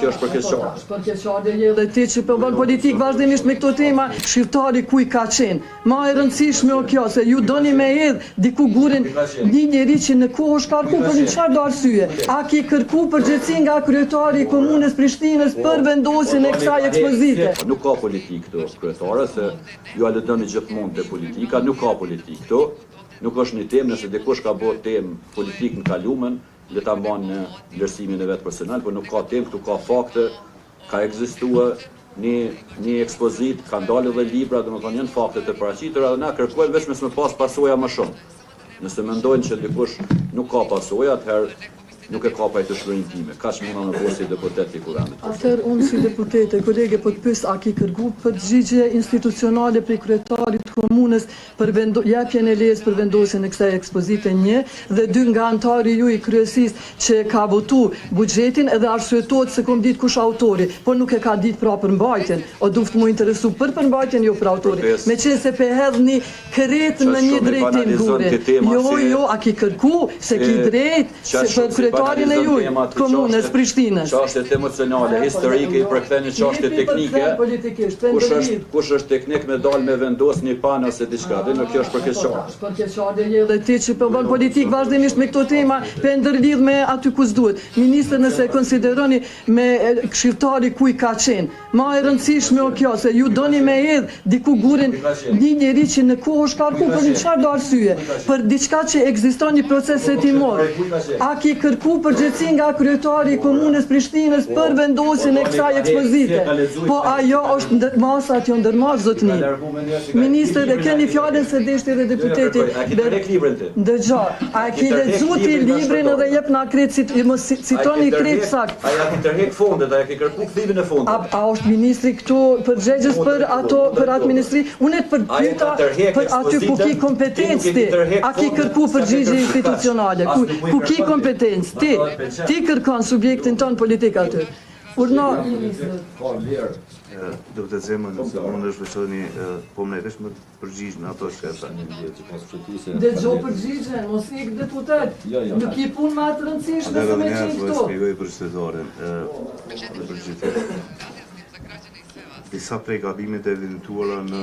kjo është për keqardhje. Për keqardhje dhe ti që po bën politikë vazhdimisht me këto tema, shqiptari ku i ka qenë. Ma e rëndësishme o kjo, se ju doni me hedh diku gurin një njeri që në kohë është karku për një çfarë do arsye. A ki kërku përgjegjësi nga kryetari i komunës Prishtinës për vendosjen e kësaj ekspozite? Nuk ka politikë këtu, kryetare, se ju aludoni gjithmonë te politika, nuk ka politikë këtu. Nuk është një temë, nëse dikush ka bërë temë politikë në kalumen, le ta mbanë në vlerësimin e vet personal, por nuk ka temë, këtu ka fakte, ka ekzistuar një ekspozit, ka ndalë dhe libra, domethënë janë fakte të paraqitura dhe na kërkojmë vetëm se më pas pasoja më shumë. Nëse mendojnë që dikush nuk ka pasoja, atëherë nuk e ka pa të shkruajnë time. Kaq mund të bëj si deputet i Kuranit. Atëherë unë si deputete, kolege, po të pyes a ki kërku përgjigje institucionale prej kryetarit të komunës për jepjen e lejes për vendosjen e kësaj ekspozite 1 dhe 2 nga antari ju i kryesisë që ka votu buxhetin edhe arsyetohet se kom ditë kush autori, por nuk e ka ditë pra për mbajtjen. O duft mu interesu për përmbajtjen jo për autorin. Meqense pe hedhni kret në një drejtim gurin. Jo, a ki kërku se ki drejt se për kryetarin e juj, komunës Prishtinës. Çështjet emocionale, historike, i përktheni çështje teknike. Kush është teknik me dalë me vendos një panë ose diçka, dhe nuk kjo është për keqardhje. Për keqardhje dhe ti që po bën politikë vazhdimisht me këto tema, pe ndërlidh me aty ku s'duhet. Ministër, nëse konsideroni me këshilltari ku i ka qenë. Ma e rëndësishme o kjo, se ju doni me hedh diku gurin një njeri që në kohë është karku për një çfarë do arsye, për diçka që ekziston një proces hetimor. A ki kërku përgjegjësi nga kryetari i komunës Prishtinës për vendosjen e kësaj ekspozite? Po ajo është masat jo ndërmarrë zotni. Ministër, e keni fjalën se deshti edhe deputeti. Dëgjoj, a ki lexuar ti librin edhe jep na kret citoni kret sakt. A ja ki tërheq fondet, a ja ki kërku kthimin e fondeve. A është ministri këtu përgjegjës për ato për atë ministri? Unë të përpyeta për aty ku ki kompetencë ti. A ki kërku përgjigje institucionale? Ku ki kompetencë ti kërkon subjektin ton politik aty. Urna Deputet Zeman, nëse mund të shpesoni, po më vesh më përgjigj në ato shkrepa. Dhe gjo përgjigjen, mos ik deputet. Nuk i pun më atë rëndësishme se me qenë këto. Shpjegoj për qytetarin. Disa prej gabimet e evidentuara në